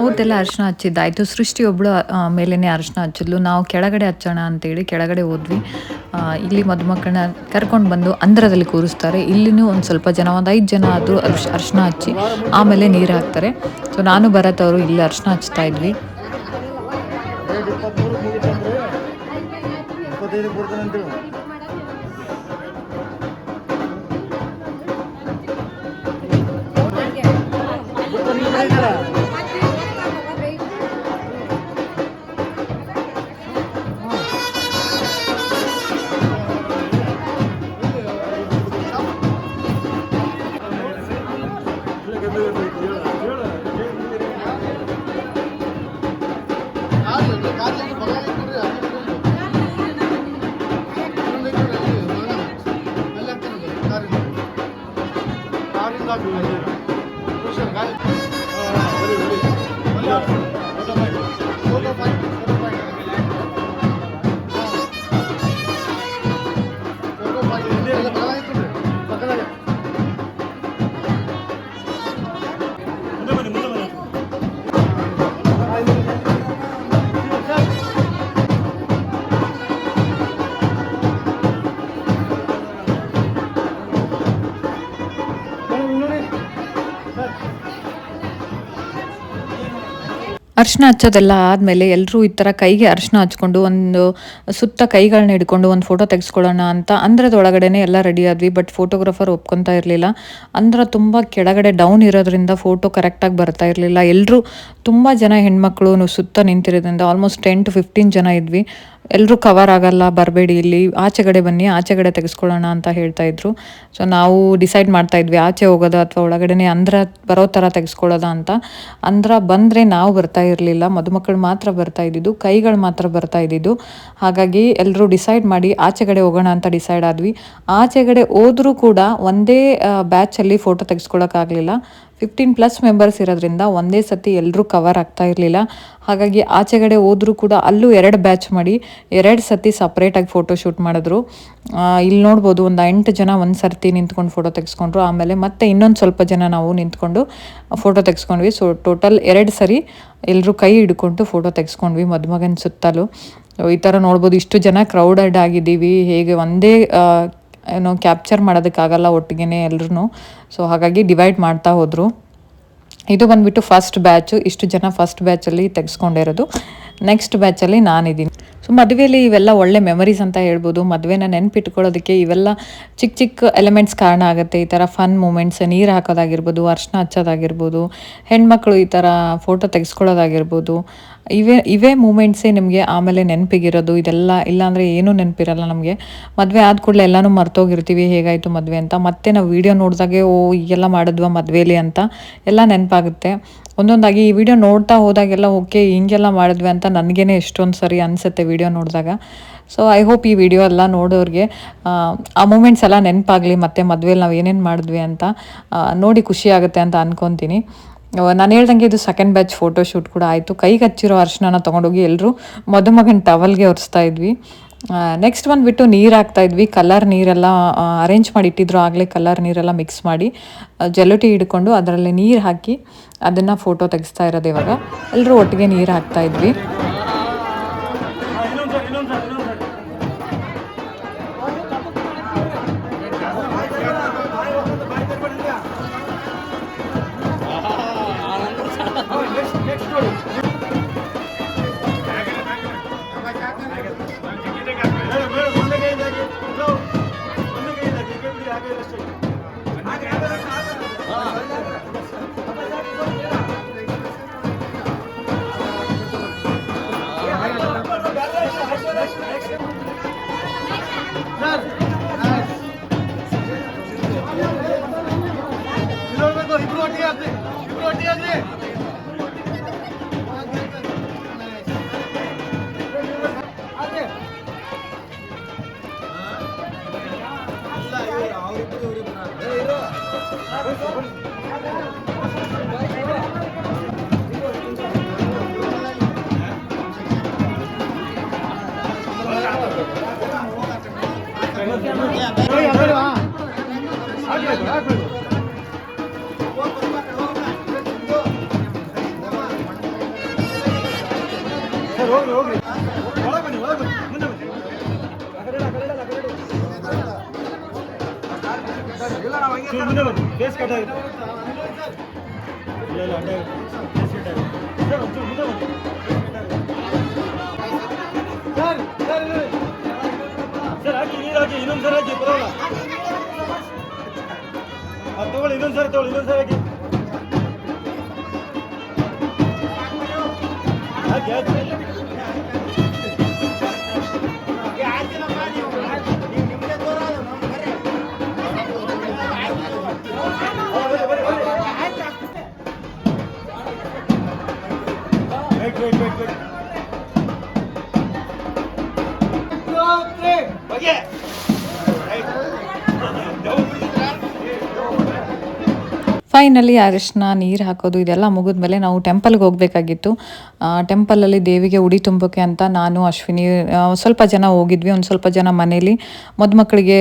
ಅವತ್ತೆಲ್ಲ ಅರಿಶಿನ ಹಚ್ಚಿದ್ದಾಯಿತು. ಸೃಷ್ಟಿ ಒಬ್ಬಳು ಮೇಲೇ ಅರಿಶಿನ ಹಚ್ಚಿದ್ಲು. ನಾವು ಕೆಳಗಡೆ ಹಚ್ಚೋಣ ಅಂತೇಳಿ ಕೆಳಗಡೆ ಹೋದ್ವಿ. ಇಲ್ಲಿ ಮದುಮಕ್ಕಳನ್ನ ಕರ್ಕೊಂಡು ಬಂದು ಅಂದ್ರದಲ್ಲಿ ಕೂರಿಸ್ತಾರೆ. ಇಲ್ಲಿನೂ ಒಂದು ಸ್ವಲ್ಪ ಜನ, ಒಂದು 5 ಜನ ಆದರೂ ಅರಿಶಿನ ಹಚ್ಚಿ ಆಮೇಲೆ ನೀರು ಹಾಕ್ತಾರೆ. ಸೊ ನಾನು ಭರತ್ ಅವರು ಇಲ್ಲಿ ಅರಿಶಿನ ಹಚ್ತಾ ಇದ್ವಿ. ಅರಿಶಿನ ಹಚ್ಚೋದೆಲ್ಲ ಆದಮೇಲೆ ಎಲ್ಲರೂ ಈ ಥರ ಕೈಗೆ ಅರಿಶಿನ ಹಚ್ಕೊಂಡು ಒಂದು ಸುತ್ತ ಕೈಗಳನ್ನ ಹಿಡ್ಕೊಂಡು ಒಂದು ಫೋಟೋ ತೆಗೆಸ್ಕೊಳ್ಳೋಣ ಅಂತ ಅಂದ್ರದೊಳಗಡೆನೇ ಎಲ್ಲ ರೆಡಿ ಆದ್ವಿ. ಬಟ್ ಫೋಟೋಗ್ರಾಫರ್ ಒಪ್ಕೊತಾ ಇರಲಿಲ್ಲ. ಅಂದ್ರ ತುಂಬ ಕೆಳಗಡೆ ಡೌನ್ ಇರೋದ್ರಿಂದ ಫೋಟೋ ಕರೆಕ್ಟಾಗಿ ಬರ್ತಾ ಇರಲಿಲ್ಲ. ಎಲ್ಲರೂ ತುಂಬ ಜನ ಹೆಣ್ಮಕ್ಳು ಸುತ್ತ ನಿಂತಿರೋದ್ರಿಂದ ಆಲ್ಮೋಸ್ಟ್ 10 to 15 ಜನ ಇದ್ವಿ. ಎಲ್ಲರೂ ಕವರ್ ಆಗಲ್ಲ, ಬರಬೇಡಿ, ಇಲ್ಲಿ ಆಚೆಗಡೆ ಬನ್ನಿ, ಆಚೆಗಡೆ ತೆಗೆಸ್ಕೊಳ್ಳೋಣ ಅಂತ ಹೇಳ್ತಾ ಇದ್ರು. ಸೊ ನಾವು ಡಿಸೈಡ್ ಮಾಡ್ತಾ ಇದ್ವಿ ಆಚೆ ಹೋಗೋದಾ ಅಥವಾ ಒಳಗಡೆನೆ ಅಂದ್ರ ಬರೋ ಥರ ತೆಗೆಸ್ಕೊಳ್ಳೋದಾ ಅಂತ. ಅಂದ್ರ ಬಂದರೆ ನಾವು ಬರ್ತಾ ಇರಲಿಲ್ಲ, ಮದುಮಕ್ಕಳು ಮಾತ್ರ ಬರ್ತಾ ಇದ್ದಿದ್ದು, ಕೈಗಳು ಮಾತ್ರ ಬರ್ತಾ ಇದ್ದಿದ್ದು. ಹಾಗಾಗಿ ಎಲ್ಲರೂ ಡಿಸೈಡ್ ಮಾಡಿ ಆಚೆಗಡೆ ಹೋಗೋಣ ಅಂತ ಡಿಸೈಡ್ ಆದ್ವಿ. ಆಚೆಗಡೆ ಹೋದ್ರೂ ಕೂಡ ಒಂದೇ ಬ್ಯಾಚಲ್ಲಿ ಫೋಟೋ ತೆಗೆಸ್ಕೊಳ್ಳೋಕ್ಕಾಗಲಿಲ್ಲ. 15+ ಮೆಂಬರ್ಸ್ ಇರೋದ್ರಿಂದ ಒಂದೇ ಸತಿ ಎಲ್ಲರೂ ಕವರ್ ಆಗ್ತಾ ಇರಲಿಲ್ಲ. ಹಾಗಾಗಿ ಆಚೆಗಡೆ ಹೋದ್ರೂ ಕೂಡ ಅಲ್ಲೂ 2 ಬ್ಯಾಚ್ ಮಾಡಿ 2 ಸತಿ ಸಪ್ರೇಟಾಗಿ ಫೋಟೋ ಶೂಟ್ ಮಾಡಿದ್ರು. ಇಲ್ಲಿ ನೋಡ್ಬೋದು ಒಂದು 8 ಜನ ಒಂದು ಸರ್ತಿ ನಿಂತ್ಕೊಂಡು ಫೋಟೋ ತೆಗೆಸ್ಕೊಂಡ್ರು. ಆಮೇಲೆ ಮತ್ತೆ ಇನ್ನೊಂದು ಸ್ವಲ್ಪ ಜನ ನಾವು ನಿಂತ್ಕೊಂಡು ಫೋಟೋ ತೆಗೆಸ್ಕೊಂಡ್ವಿ. ಸೊ ಟೋಟಲ್ 2 ಸರಿ ಎಲ್ಲರೂ ಕೈ ಹಿಡ್ಕೊಂಡು ಫೋಟೋ ತೆಗೆಸ್ಕೊಂಡ್ವಿ ಮದುಮಗನ ಸುತ್ತಲೂ. ಈ ಥರ ನೋಡ್ಬೋದು, ಇಷ್ಟು ಜನ ಕ್ರೌಡೆಡ್ ಆಗಿದ್ದೀವಿ. ಹೇಗೆ ಒಂದೇ ಏನೋ ಕ್ಯಾಪ್ಚರ್ ಮಾಡೋದಕ್ಕಾಗಲ್ಲ ಒಟ್ಟಿಗೆ ಎಲ್ಲರೂ. ಸೊ ಹಾಗಾಗಿ ಡಿವೈಡ್ ಮಾಡ್ತಾ ಹೋದರು. ಇದು ಬಂದುಬಿಟ್ಟು ಫಸ್ಟ್ ಬ್ಯಾಚು. ಇಷ್ಟು ಜನ ಫಸ್ಟ್ ಬ್ಯಾಚಲ್ಲಿ ತೆಗೆಸ್ಕೊಂಡಿರೋದು. ನೆಕ್ಸ್ಟ್ ಬ್ಯಾಚಲ್ಲಿ ನಾನಿದ್ದೀನಿ. ಸೊ ಮದುವೆಯಲ್ಲಿ ಇವೆಲ್ಲ ಒಳ್ಳೆ ಮೆಮರೀಸ್ ಅಂತ ಹೇಳ್ಬೋದು. ಮದುವೆನ ನೆನಪಿಟ್ಕೊಳ್ಳೋದಕ್ಕೆ ಇವೆಲ್ಲ ಚಿಕ್ಕ ಚಿಕ್ಕ ಎಲಿಮೆಂಟ್ಸ್ ಕಾರಣ ಆಗುತ್ತೆ. ಈ ಥರ ಫನ್ ಮೂಮೆಂಟ್ಸ್, ನೀರು ಹಾಕೋದಾಗಿರ್ಬೋದು, ಅರ್ಶಿನ ಹಚ್ಚೋದಾಗಿರ್ಬೋದು, ಹೆಣ್ಮಕ್ಳು ಈ ಥರ ಫೋಟೋ ತೆಗೆಸ್ಕೊಳ್ಳೋದಾಗಿರ್ಬೋದು, ಇವೇ ಮೂಮೆಂಟ್ಸೇ ನಿಮಗೆ ಆಮೇಲೆ ನೆನಪಿಗಿರೋದು. ಇದೆಲ್ಲ ಇಲ್ಲಾಂದರೆ ಏನೂ ನೆನಪಿರಲ್ಲ ನಮಗೆ. ಮದುವೆ ಆದ ಕೂಡಲೇ ಎಲ್ಲನೂ ಮರ್ತೋಗಿರ್ತೀವಿ ಹೇಗಾಯಿತು ಮದುವೆ ಅಂತ. ಮತ್ತೆ ನಾವು ವೀಡಿಯೋ ನೋಡಿದಾಗೆ ಈಗೆಲ್ಲ ಮಾಡಿದ್ವಾ ಮದುವೆಲಿ ಅಂತ ಎಲ್ಲ ನೆನಪಾಗುತ್ತೆ. ಒಂದೊಂದಾಗಿ ಈ ವಿಡಿಯೋ ನೋಡ್ತಾ ಹೋದಾಗೆಲ್ಲ ಓಕೆ ಹಿಂಗೆಲ್ಲ ಮಾಡಿದ್ವಿ ಅಂತ ನನಗೇನೆ ಎಷ್ಟೊಂದು ಸರಿ ಅನಿಸುತ್ತೆ ವಿಡಿಯೋ ನೋಡಿದಾಗ. ಸೊ ಐ ಹೋಪ್ ಈ ವಿಡಿಯೋ ಎಲ್ಲ ನೋಡೋರಿಗೆ ಆ ಮೂಮೆಂಟ್ಸ್ ಎಲ್ಲ ನೆನಪಾಗಲಿ, ಮತ್ತು ಮದುವೆಲಿ ನಾವು ಏನೇನು ಮಾಡಿದ್ವಿ ಅಂತ ನೋಡಿ ಖುಷಿ ಆಗುತ್ತೆ ಅಂತ ಅಂದ್ಕೊತೀನಿ. ನಾನು ಹೇಳ್ದಂಗೆ ಇದು ಸೆಕೆಂಡ್ ಬ್ಯಾಚ್ ಫೋಟೋ ಶೂಟ್ ಕೂಡ ಆಯಿತು. ಕೈಗೆ ಹಚ್ಚಿರೋ ಅರಿಶಿನ ತೊಗೊಂಡೋಗಿ ಎಲ್ಲರೂ ಮದುಮಗನ ಟವಲ್ಗೆ ಒರೆಸ್ತಾ ಇದ್ವಿ. ನೆಕ್ಸ್ಟ್ ಬಂದುಬಿಟ್ಟು ನೀರು ಹಾಕ್ತಾಯಿದ್ವಿ. ಕಲರ್ ನೀರೆಲ್ಲ ಅರೇಂಜ್ ಮಾಡಿ ಇಟ್ಟಿದ್ರು ಆಗಲೇ. ಕಲರ್ ನೀರೆಲ್ಲ ಮಿಕ್ಸ್ ಮಾಡಿ ಜಲಟಿ ಹಿಡ್ಕೊಂಡು ಅದರಲ್ಲಿ ನೀರು ಹಾಕಿ ಅದನ್ನು ಫೋಟೋ ತೆಗೆಸ್ತಾ ಇರೋದು. ಇವಾಗ ಎಲ್ಲರೂ ಒಟ್ಟಿಗೆ ನೀರು ಹಾಕ್ತಾಯಿದ್ವಿ. ಇನ್ನೊಂದ್ಸರಿ ಹಾಕಿ ಫೈನಲಿ ಅರಿಶಿನ ನೀರು ಹಾಕೋದು ಇದೆಲ್ಲ ಮುಗಿದ್ಮೇಲೆ ನಾವು ಟೆಂಪಲ್ಗೆ ಹೋಗಬೇಕಾಗಿತ್ತು. ಟೆಂಪಲಲ್ಲಿ ದೇವಿಗೆ ಉಡಿ ತುಂಬೋಕ್ಕೆ ಅಂತ ನಾನು ಅಶ್ವಿನಿ ಸ್ವಲ್ಪ ಜನ ಹೋಗಿದ್ವಿ. ಒಂದು ಸ್ವಲ್ಪ ಜನ ಮನೇಲಿ ಮದುಮಕ್ಕಳಿಗೆ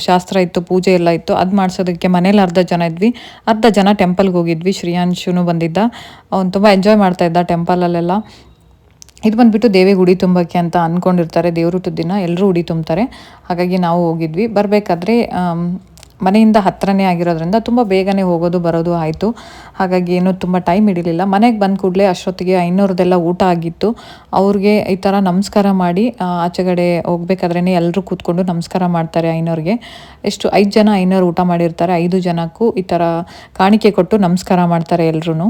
ಶಾಸ್ತ್ರ ಇತ್ತು, ಪೂಜೆ ಎಲ್ಲ ಇತ್ತು, ಅದು ಮಾಡಿಸೋದಕ್ಕೆ ಮನೇಲಿ ಅರ್ಧ ಜನ ಇದ್ವಿ, ಅರ್ಧ ಜನ ಟೆಂಪಲ್ಗೆ ಹೋಗಿದ್ವಿ. ಶ್ರೇಯಾಂಶುನು ಬಂದಿದ್ದ, ಅವ್ನು ತುಂಬ ಎಂಜಾಯ್ ಮಾಡ್ತಾ ಇದ್ದ ಟೆಂಪಲಲ್ಲೆಲ್ಲ. ಇದು ಬಂದುಬಿಟ್ಟು ದೇವಿಗೆ ಉಡಿ ತುಂಬೋಕ್ಕೆ ಅಂತ ಅಂದ್ಕೊಂಡಿರ್ತಾರೆ, ದೇವ್ರೂಟದ ದಿನ ಎಲ್ಲರೂ ಉಡಿ ತುಂಬ್ತಾರೆ. ಹಾಗಾಗಿ ನಾವು ಹೋಗಿದ್ವಿ. ಬರಬೇಕಾದ್ರೆ ಮನೆಯಿಂದ ಹತ್ತಿರನೇ ಆಗಿರೋದ್ರಿಂದ ತುಂಬ ಬೇಗನೆ ಹೋಗೋದು ಬರೋದು ಆಯಿತು. ಹಾಗಾಗಿ ಏನೂ ತುಂಬ ಟೈಮ್ ಹಿಡಿಲಿಲ್ಲ. ಮನೆಗೆ ಬಂದ ಕೂಡಲೇ ಅಷ್ಟೊತ್ತಿಗೆ ಐನೋರ್ದೆಲ್ಲ ಊಟ ಆಗಿತ್ತು. ಅವ್ರಿಗೆ ಈ ಥರ ನಮಸ್ಕಾರ ಮಾಡಿ ಆಚೆಗಡೆ ಹೋಗ್ಬೇಕಾದ್ರೇ ಎಲ್ಲರೂ ಕೂತ್ಕೊಂಡು ನಮಸ್ಕಾರ ಮಾಡ್ತಾರೆ ಐನೋರ್ಗೆ. ಎಷ್ಟು 5 ಜನ ಐನೋರು ಊಟ ಮಾಡಿರ್ತಾರೆ, 5 ಜನಕ್ಕೂ ಈ ಥರ ಕಾಣಿಕೆ ಕೊಟ್ಟು ನಮಸ್ಕಾರ ಮಾಡ್ತಾರೆ ಎಲ್ಲರೂ.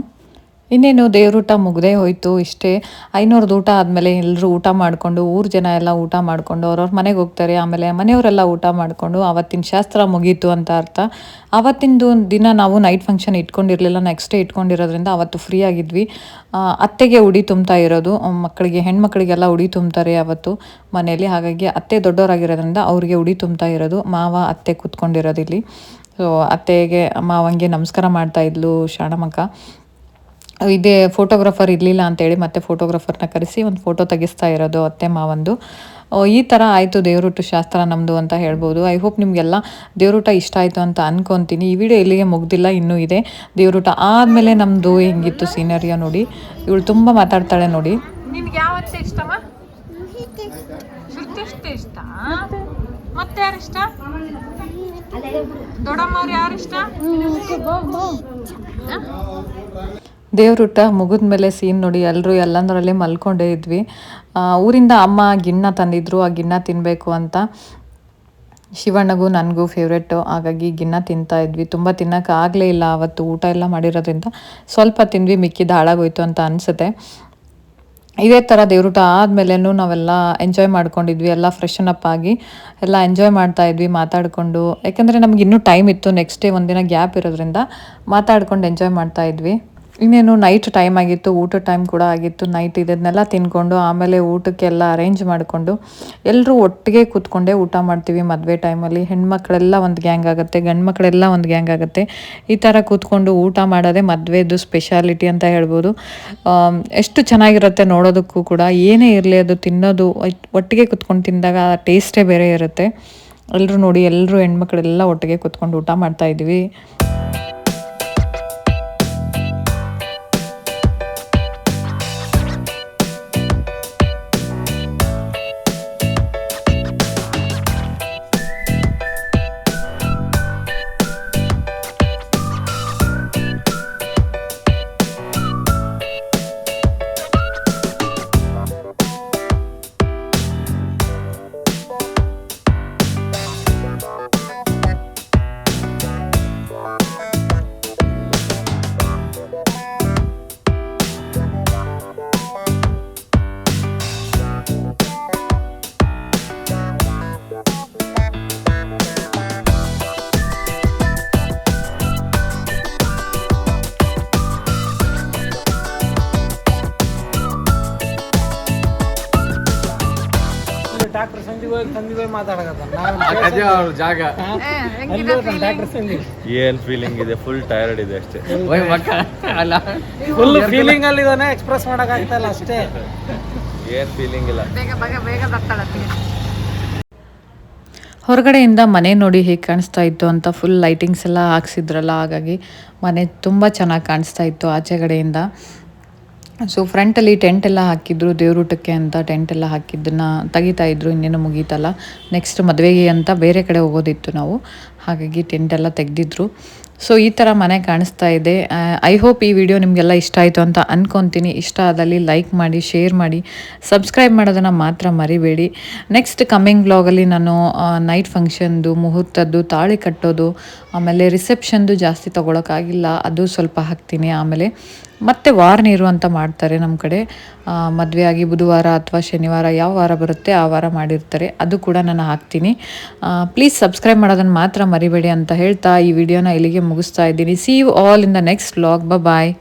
ಇನ್ನೇನು ದೇವ್ರೂಟ ಮುಗ್ದೇ ಹೋಯಿತು. ಇಷ್ಟೇ ಐನೋರ್ದು ಊಟ ಆದಮೇಲೆ ಎಲ್ಲರೂ ಊಟ ಮಾಡಿಕೊಂಡು, ಊರು ಜನ ಎಲ್ಲ ಊಟ ಮಾಡಿಕೊಂಡು ಅವ್ರವ್ರ ಮನೆಗೆ ಹೋಗ್ತಾರೆ. ಆಮೇಲೆ ಮನೆಯವರೆಲ್ಲ ಊಟ ಮಾಡಿಕೊಂಡು ಆವತ್ತಿನ ಶಾಸ್ತ್ರ ಮುಗೀತು ಅಂತ ಅರ್ಥ. ಆವತ್ತಿಂದು ದಿನ ನಾವು ನೈಟ್ ಫಂಕ್ಷನ್ ಇಟ್ಕೊಂಡಿರಲಿಲ್ಲ, ನೆಕ್ಸ್ಟ್ ಡೇ ಇಟ್ಕೊಂಡಿರೋದ್ರಿಂದ ಅವತ್ತು ಫ್ರೀ ಆಗಿದ್ವಿ. ಅತ್ತೆಗೆ ಉಡಿ ತುಂಬ್ತಾ ಇರೋದು, ಮಕ್ಕಳಿಗೆ ಹೆಣ್ಮಕ್ಳಿಗೆಲ್ಲ ಉಡಿ ತುಂಬ್ತಾರೆ ಅವತ್ತು ಮನೆಯಲ್ಲಿ. ಹಾಗಾಗಿ ಅತ್ತೆ ದೊಡ್ಡವರಾಗಿರೋದ್ರಿಂದ ಅವ್ರಿಗೆ ಉಡಿ ತುಂಬ್ತಾ ಇರೋದು. ಮಾವ ಅತ್ತೆ ಕೂತ್ಕೊಂಡಿರೋದು ಇಲ್ಲಿ. ಸೊ ಅತ್ತೆಗೆ ಮಾವಂಗೆ ನಮಸ್ಕಾರ ಮಾಡ್ತಾ ಇದ್ಲು ಶಾಣಮಕ್ಕ. ಇದೇ ಫೋಟೋಗ್ರಾಫರ್ ಇರಲಿಲ್ಲ ಅಂತೇಳಿ ಮತ್ತೆ ಫೋಟೋಗ್ರಾಫರ್ನ ಕರೆಸಿ ಒಂದು ಫೋಟೋ ತೆಗಿಸ್ತಾ ಇರೋದು ಅತ್ತೆ ಮಾವಂದು. ಈ ಥರ ಆಯಿತು ದೇವ್ರೂಟ ಶಾಸ್ತ್ರ ನಮ್ಮದು ಅಂತ ಹೇಳ್ಬೋದು. ಐ ಹೋಪ್ ನಿಮಗೆಲ್ಲ ದೇವ್ರೂಟ ಇಷ್ಟ ಆಯಿತು ಅಂತ ಅನ್ಕೊತೀನಿ. ಈ ವಿಡಿಯೋ ಇಲ್ಲಿಗೆ ಮುಗ್ದಿಲ್ಲ, ಇನ್ನೂ ಇದೆ. ದೇವ್ರೂಟ ಆದಮೇಲೆ ನಮ್ಮದು ಹೆಂಗಿತ್ತು ಸೀನರಿಯ ನೋಡಿ. ಇವಳು ತುಂಬ ಮಾತಾಡ್ತಾಳೆ ನೋಡಿ. ನಿನ್ಗೆ ಯಾವತ್ತೆ ಇಷ್ಟಮ್ಮ? ಶ್ರುತಿ ಇಷ್ಟ, ಮತ್ತೆ ಯಾರು ಇಷ್ಟ? ದೊಡ್ಡಮ್ಮವ್ರು ಯಾರು ಇಷ್ಟ? ದೇವ್ರೂಟ ಮುಗಿದ್ಮೇಲೆ ಸೀನ್ ನೋಡಿ, ಎಲ್ಲರೂ ಎಲ್ಲಂದರಲ್ಲಿ ಮಲ್ಕೊಂಡೇ ಇದ್ವಿ. ಊರಿಂದ ಅಮ್ಮ ಗಿಣ್ಣ ತಂದಿದ್ರು, ಆ ಗಿಣ್ಣ ತಿನ್ನಬೇಕು ಅಂತ. ಶಿವಣ್ಣಗೂ ನನಗೂ ಫೇವ್ರೆಟ್ಟು, ಹಾಗಾಗಿ ಗಿಣ್ಣ ತಿಂತಾ ಇದ್ವಿ. ತುಂಬ ತಿನ್ನೋಕೆ ಆಗಲೇ ಇಲ್ಲ ಅವತ್ತು, ಊಟ ಎಲ್ಲ ಮಾಡಿರೋದ್ರಿಂದ ಸ್ವಲ್ಪ ತಿಂದ್ವಿ, ಮಿಕ್ಕಿದ್ದು ಹಾಳಾಗೋಯ್ತು ಅಂತ ಅನಿಸುತ್ತೆ. ಇದೇ ಥರ ದೇವ್ರೂಟ ಆದಮೇಲೆನೂ ನಾವೆಲ್ಲ ಎಂಜಾಯ್ ಮಾಡ್ಕೊಂಡಿದ್ವಿ. ಎಲ್ಲ ಫ್ರೆಶನ್ ಅಪ್ ಆಗಿ ಎಲ್ಲ ಎಂಜಾಯ್ ಮಾಡ್ತಾಯಿದ್ವಿ ಮಾತಾಡಿಕೊಂಡು. ಯಾಕೆಂದರೆ ನಮ್ಗೆ ಇನ್ನೂ ಟೈಮ್ ಇತ್ತು, ನೆಕ್ಸ್ಟ್ ಡೇ ಒಂದಿನ ಗ್ಯಾಪ್ ಇರೋದ್ರಿಂದ ಮಾತಾಡ್ಕೊಂಡು ಎಂಜಾಯ್ ಮಾಡ್ತಾಯಿದ್ವಿ. ಇನ್ನೇನು ನೈಟ್ ಟೈಮ್ ಆಗಿತ್ತು, ಊಟ ಟೈಮ್ ಕೂಡ ಆಗಿತ್ತು. ನೈಟ್ ಇದನ್ನೆಲ್ಲ ತಿನ್ಕೊಂಡು ಆಮೇಲೆ ಊಟಕ್ಕೆಲ್ಲ ಅರೇಂಜ್ ಮಾಡಿಕೊಂಡು ಎಲ್ಲರೂ ಒಟ್ಟಿಗೆ ಕೂತ್ಕೊಂಡೇ ಊಟ ಮಾಡ್ತೀವಿ ಮದುವೆ ಟೈಮಲ್ಲಿ. ಹೆಣ್ಮಕ್ಳೆಲ್ಲ ಒಂದು ಗ್ಯಾಂಗ್ ಆಗುತ್ತೆ, ಗಂಡು ಮಕ್ಕಳೆಲ್ಲ ಒಂದು ಗ್ಯಾಂಗ್ ಆಗುತ್ತೆ. ಈ ಥರ ಕೂತ್ಕೊಂಡು ಊಟ ಮಾಡೋದೇ ಮದುವೆದು ಸ್ಪೆಷಾಲಿಟಿ ಅಂತ ಹೇಳ್ಬೋದು. ಎಷ್ಟು ಚೆನ್ನಾಗಿರುತ್ತೆ ನೋಡೋದಕ್ಕೂ ಕೂಡ. ಏನೇ ಇರಲಿ ಅದು ತಿನ್ನೋದು ಒಟ್ಟಿಗೆ ಕೂತ್ಕೊಂಡು ತಿಂದಾಗ ಟೇಸ್ಟೇ ಬೇರೆ ಇರುತ್ತೆ. ಎಲ್ಲರೂ ನೋಡಿ, ಎಲ್ಲರೂ ಹೆಣ್ಮಕ್ಳೆಲ್ಲ ಒಟ್ಟಿಗೆ ಕೂತ್ಕೊಂಡು ಊಟ ಮಾಡ್ತಾಯಿದ್ವಿ. ತಂದಿವೆ ಮಾತಾಡಕತ್ತ ಅವ್ರ ಜಾಗ ಏನ್ ಫೀಲಿಂಗ್ ಇದೆ, ಫುಲ್ ಟೈರ್ಡ್ ಇದೆ ಅಷ್ಟೇ. ಫುಲ್ ಫೀಲಿಂಗ್ ಅಲ್ಲಿ ಇದಾನೆ, ಎಕ್ಸ್ಪ್ರೆಸ್ ಮಾಡಕ್ ಆಗ್ತಾ ಇಲ್ಲ ಅಷ್ಟೇ. ಏನ್ ಫೀಲಿಂಗ್ ಇಲ್ಲ. ಹೊರಗಡೆಯಿಂದ ಮನೆ ನೋಡಿ ಹೇಗೆ ಕಾಣಿಸ್ತಾ ಇತ್ತು ಅಂತ ಫುಲ್ ಲೈಟಿಂಗ್ಸ್ ಎಲ್ಲ ಹಾಕ್ಸಿದ್ರಲ್ಲ, ಹಾಗಾಗಿ ಮನೆ ತುಂಬ ಚೆನ್ನಾಗಿ ಕಾಣಿಸ್ತಾ ಇತ್ತು ಆಚೆಗಡೆಯಿಂದ. ಸೊ ಫ್ರಂಟಲ್ಲಿ ಟೆಂಟ್ ಎಲ್ಲ ಹಾಕಿದ್ರು, ದೇವ್ರೂಟಕ್ಕೆ ಅಂತ ಟೆಂಟ್ ಎಲ್ಲ ಹಾಕಿದ್ದನ್ನು ತೆಗಿತಾ ಇದ್ರು. ಇನ್ನೇನು ಮುಗೀತಲ್ಲ, ನೆಕ್ಸ್ಟ್ ಮದುವೆಗೆ ಅಂತ ಬೇರೆ ಕಡೆ ಹೋಗೋದಿತ್ತು ನಾವು, ಹಾಗಾಗಿ ಟೆಂಟ್ ಎಲ್ಲ ತೆಗೆದಿದ್ರು. ಸೊ ಈ ಥರ ಮನೆ ಕಾಣಿಸ್ತಾ ಇದೆ. ಐ ಹೋಪ್ ಈ ವಿಡಿಯೋ ನಿಮಗೆಲ್ಲ ಇಷ್ಟ ಆಯಿತು ಅಂತ ಅಂದ್ಕೊತೀನಿ. ಇಷ್ಟ ಆದಲ್ಲಿ ಲೈಕ್ ಮಾಡಿ, ಶೇರ್ ಮಾಡಿ, ಸಬ್ಸ್ಕ್ರೈಬ್ ಮಾಡೋದನ್ನು ಮಾತ್ರ ಮರಿಬೇಡಿ. ನೆಕ್ಸ್ಟ್ ಕಮ್ಮಿಂಗ್ ಬ್ಲಾಗಲ್ಲಿ ನಾನು ನೈಟ್ ಫಂಕ್ಷನ್ದು, ಮುಹೂರ್ತದ್ದು, ತಾಳಿ ಕಟ್ಟೋದು, ಆಮೇಲೆ ರಿಸೆಪ್ಷನ್ದು ಜಾಸ್ತಿ ತೊಗೊಳಕ್ಕಾಗಿಲ್ಲ, ಅದು ಸ್ವಲ್ಪ ಹಾಕ್ತೀನಿ. ಆಮೇಲೆ ಮತ್ತೆ ವಾರ ನೀರು ಅಂತ ಮಾಡ್ತಾರೆ ನಮ್ಮ ಕಡೆ, ಮದುವೆ ಆಗಿ ಬುಧವಾರ ಅಥವಾ ಶನಿವಾರ ಯಾವ ವಾರ ಬರುತ್ತೆ ಆ ವಾರ ಮಾಡಿರ್ತಾರೆ, ಅದು ಕೂಡ ನಾನು ಹಾಕ್ತೀನಿ. ಪ್ಲೀಸ್ ಸಬ್ಸ್ಕ್ರೈಬ್ ಮಾಡೋದನ್ನು ಮಾತ್ರ ಮರಿಬೇಡಿ ಅಂತ ಹೇಳ್ತಾ ಈ ವಿಡಿಯೋನ ಇಲ್ಲಿಗೆ ಮುಗಿಸ್ತಾ ಇದ್ದೀನಿ. See you all in the next vlog. Bye.